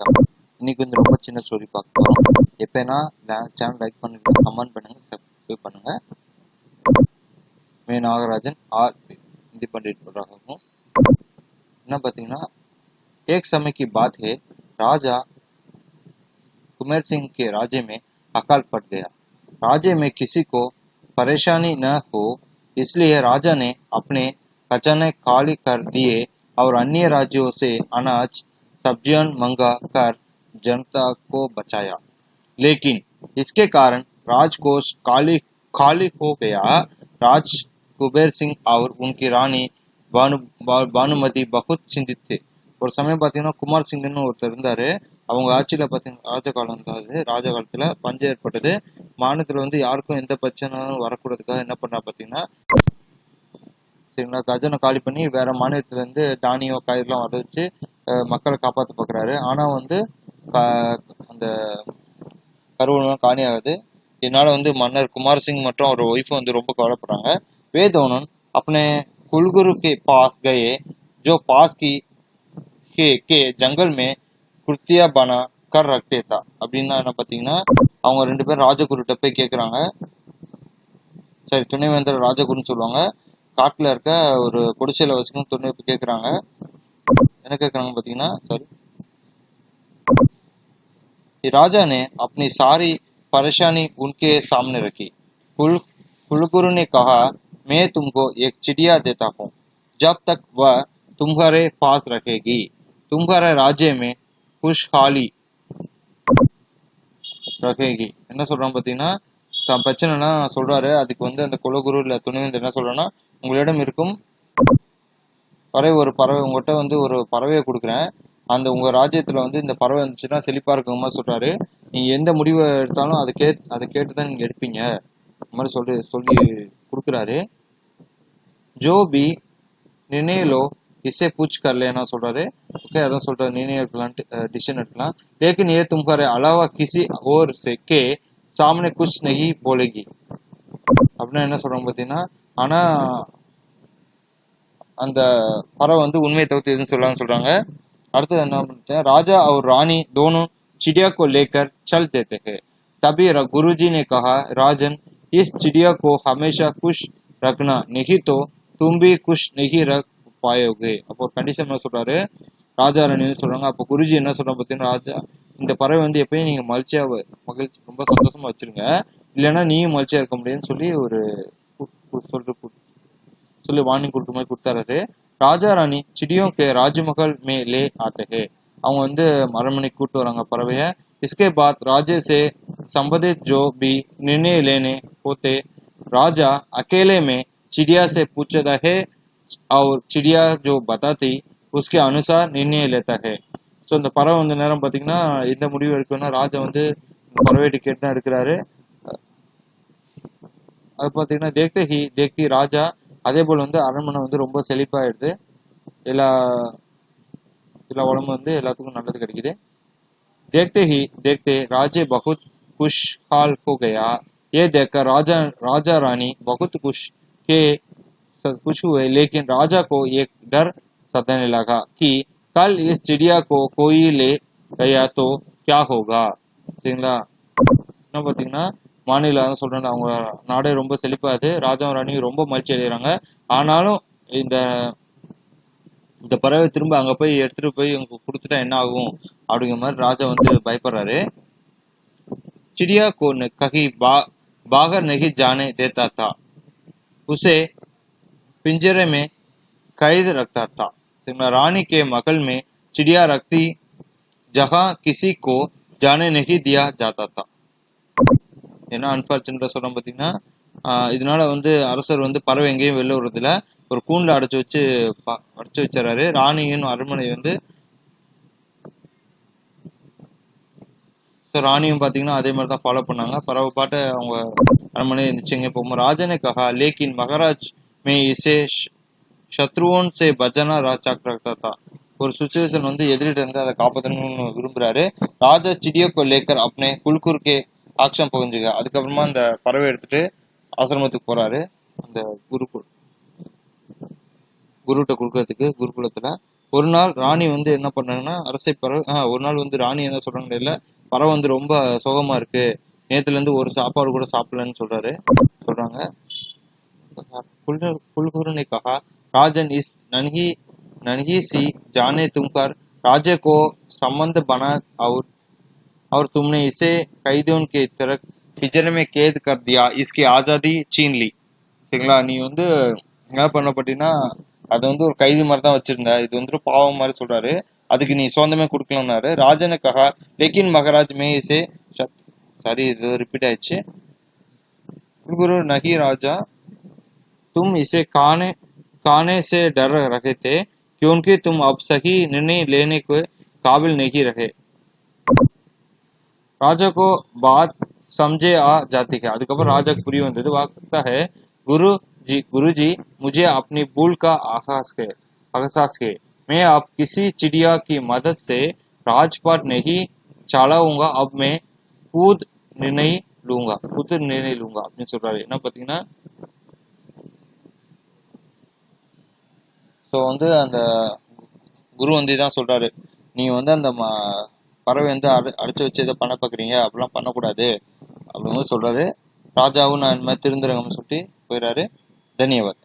வணக்கம். இன்னைக்கு வந்து ரொம்ப சின்ன ஸ்டோரி பார்க்க போகிறோம். எப்போனா சேனல் லைக் பண்ணுங்க, கமெண்ட் பண்ணுங்க, சப்ஸ்கிரைब பண்ணுங்க. मैं नागराजन और हिंदी पंडित बोल रहा हूँ. ना பார்த்தீங்கன்னா एक समय की बात है. राजा कुमेर सिंह के राज्य में अकाल पड़ गया. राज्य में किसी को परेशानी न हो इसलिए राजा ने अपने खजाने खाली कर दिए और अन्य राज्यों से अनाज सब्जियां मंगा कर जनता को बचाया. लेकिन इसके कारण राजकोष खाली खाली हो गया. राज कुबेर सिंह और उनकी रानी பானுமதி பகுத் சிந்தித் थे. ஒரு சமயம் பார்த்தீங்கன்னா குமார் சிங்னு ஒருத்தர் இருந்தாரு. அவங்க ஆட்சியில பார்த்தீங்கன்னா ராஜ காலத்துல பஞ்சம் ஏற்பட்டது. மாநிலத்துல வந்து யாருக்கும் எந்த பிரச்சனையும் வரக்கூடாதுக்காக என்ன பண்ணா பார்த்தீங்கன்னா சரிங்களா கஜனை காலி பண்ணி வேற மாநிலத்துல இருந்து தானியம் காய்கறிலாம் வர வச்சு மக்களை காப்பாற்ற பார்க்குறாரு. ஆனா வந்து அந்த கருவூலம் காணி ஆகுது. இதனால வந்து மன்னர் குமார் சிங் மற்றும் அவர் ஒய்ஃபும் வந்து ரொம்ப கவலைப்படுறாங்க. वे दोनों अपने कुलगुरु के पास गए जो पास के जंगल में कुर्तिया बना कर रखते था. அப்படின்னா என்ன பார்த்தீங்கன்னா அவங்க ரெண்டு பேரும் ராஜகுருட்ட போய் கேட்குறாங்க. சரி துணைவேந்தர் ராஜகுருன்னு சொல்லுவாங்க. காட்டுல இருக்க ஒரு குடிசையில வச்சுக்கணும் துணை போய் கேட்குறாங்க. என்ன கேட்குறாங்க பார்த்தீங்கன்னா சரி राजा ने अपनी सारी परेशानी उनके सामने रखी. कुलगुरु ने कहा मैं तुमको एक चिड़िया देता हूँ. जब तक वह तुम्हारे पास रखेगी तुम्हारे राज्य में खुशहाली रखेगी. என்ன சொல்றாங்க பார்த்தீங்கன்னா தான் பிரச்சனைலாம் சொல்றாரு. அதுக்கு வந்து அந்த குலகுரு இல்லை துணைவேந்தர் என்ன சொல்றான்னா உங்களிடம் இருக்கும் ஒரு பறவை உங்கள்கிட்ட வந்து ஒரு பறவையை கொடுக்குறேன். அந்த உங்க ராஜ்யத்துல வந்து இந்த பறவை இருந்துச்சுன்னா செழிப்பா இருக்குமா சொல்றாரு. நீங்க எந்த முடிவை எடுத்தாலும் அதை கேட்டுதான் நீங்க எடுப்பீங்க. இந்த மாதிரி சொல்லி கொடுக்குறாரு. ஜோ பி நினைலோ இசை பூச் கரலேனா சொல்றாரு. ஓகே அதான் சொல்றாரு நினைவு எடுக்கலாம் டிசிஷன் எடுக்கலாம். लेकिन ये तुम्हारे अलावा किसी और से के सामने कुछ नहीं बोलेगी. அப்படின்னா என்ன சொல்றாங்க பார்த்தீங்கன்னா ஆனா அந்த பறவை வந்து உண்மையை தவிர்த்து எதுவும் சொல்லலாம்னு சொல்றாங்க. அடுத்தது என்ன பண்ணிட்டேன் राजा और रानी दोनों चिड़िया को लेकर चल देते हैं. तभी गुरुजी ने कहा राजन इस चिड़िया को हमेशा खुश रखना नहीं तो तुम भी खुश नहीं रख पाओगे. அப்போ ஒரு கண்டிஷன் என்ன சொல்றாரு ராஜா ராணின்னு சொல்றாங்க. அப்போ குருஜி என்ன சொல்றாங்க பார்த்தீங்கன்னா ராஜா இந்த பறவை வந்து எப்பயும் நீங்க மகிழ்ச்சியா ரொம்ப சந்தோஷமா வச்சிருங்க. இல்லைன்னா நீயும் மகிழ்ச்சியா இருக்க முடியும்னு சொல்லி ஒரு சொல்லி வார்னிங் கொடுத்த மாதிரி கொடுத்தாரு. ராஜா ராணி चिड़ियों के राजमहल में ले आते हैं. அவங்க வந்து அரண்மனைக்கு கூட்டு வராங்க பறவைய. इसके बाद राज्य से संबंधित जो भी निर्णय लेने होते राजा अकेले में चिड़िया से पूछता है और चिड़िया जो बताती उसके अनुसार निर्णय लेता है. ஸோ இந்த பறவை வந்து நேரம் பார்த்தீங்கன்னா எந்த முடிவு எடுக்கணும்னா ராஜா வந்து பறவைட்டு கேட்டு தான் இருக்கிறாரு. அது பார்த்தீங்கன்னா தேக்தி ராஜா அதே போல் வந்து அரண்மனை வந்து ரொம்ப செழிப்பாயிடுது. எல்லா உடம்பு வந்து எல்லாத்துக்கும் நல்லது கிடைக்குது. देखते राज्य बहुत खुशहाल हो गया. ये देखकर राजा रानी बहुत खुश हुए. लेकिन राजा को एक डर सताने लगा कि कल इस चिड़िया को कोई ले गया तो क्या होगा. சரிங்களா என்ன பார்த்தீங்கன்னா மாநிலம் சொல்றேன் அவங்க நாடே ரொம்ப செழிப்பாது. ராஜாவும் ராணியும் ரொம்ப மகிழ்ச்சி அடைகிறாங்க. ஆனாலும் இந்த பறவை திரும்ப அங்க போய் எடுத்துட்டு போய் இவங்க கொடுத்துட்டா என்ன ஆகும் அப்படிங்கிற மாதிரி ராஜா வந்து பயப்படுறாரு. चिड़िया को कहीं बाहर नहीं जाने देता था. उसे पिंजरे में कैद रखता था. रानी के महल में चिड़िया रखती जहां किसी को जाने नहीं दिया जाता था. ஏன்னா அன்பார்ச்சுனேட்டா சொல்றோம் பார்த்தீங்கன்னா இதனால வந்து அரசர் வந்து பறவை எங்கேயும் வெளில விடுறதுல ஒரு கூண்டில் அடைச்சு வச்சிடறாரு. ராணியின் அரண்மனை வந்து ராணியும் பார்த்தீங்கன்னா அதே மாதிரி தான் ஃபாலோ பண்ணாங்க. பறவை பாட்டு அவங்க அரண்மனை இருந்துச்சுங்க. இப்போ ராஜனே கஹா லேக்கின் மகாராஜ் மே இசே சத்ருவோன் சே பஜனா ராஜாக் ரக்தா தா. ஒரு சுச்சுவேஷன் வந்து எதிரிட்ட இருந்து அதை காப்பாற்றணும்னு விரும்புறாரு. ராஜா चिड़िया को लेकर अपने कुलकुर के ஆக்ஷன் புகஞ்சுங்க. அதுக்கப்புறமா அந்த பறவை எடுத்துட்டு ஆசிரமத்துக்கு போறாரு. அந்த குருட்ட கொடுக்கறதுக்கு குருகுலத்துல ஒரு நாள் ராணி வந்து என்ன பண்ணாங்கன்னா அரசை பறவை ஒரு நாள் வந்து ராணி என்ன சொல்றாங்க இல்ல பறவை வந்து ரொம்ப சோகமா இருக்கு, நேத்துல இருந்து ஒரு சாப்பாடு கூட சாப்பிடலன்னு சொல்றாங்க. कुलगुरु ने कहा, राजन इस नन्ही नन्ही सी जाने तुमकर राजा को संबंध बना और तुमने इसे कैदियों के तरह पिंजरे में कैद कर दिया, इसकी आजादी छीन ली. சரிங்களா, நீ வந்து என்ன பண்ண பட்டினா அது வந்து ஒரு கைதி மாதிரி தான் வச்சிருந்த, இது வந்து பாவம் மாதிரி சொல்றாரு, அதுக்கு நீ சொந்தமே கொடுக்கலன்னாரு. ராஜனை கஹா लेकिन महाराज में इसे சாரி இது ரிப்பீட் ஆயிடுச்சு. குரு நகி ராஜா तुम इसे खाने से डर रहे थे क्योंकि तुम अब सही निर्णय लेने के काबिल नहीं रहे. राजा को बात समझे आ जाती है. அதுக்கப்புறம் ராஜாக்கு புரிய வந்தது. वाकता है गुरु जी मुझे अपनी भूल का एहसास है. मैं अब किसी चिड़िया की मदद से राजपाट नहीं चलाऊंगा, अब मैं खुद निर्णय लूंगा அப்படின்னு சொல்றாரு. என்ன பாத்தீங்கன்னா ஸோ வந்து அந்த குரு வந்து தான் சொல்றாரு, நீ வந்து அந்த பறவை வந்து அடைச்சு வச்சு இதை பண்ண பார்க்குறீங்க, அப்படிலாம் பண்ணக்கூடாது அப்படின்னு சொல்றாரு. ராஜாவும் நான் இந்த மாதிரி திருந்துறங்கன்னு சொல்லிட்டு போயிடுறாரு. தன்யவாத்.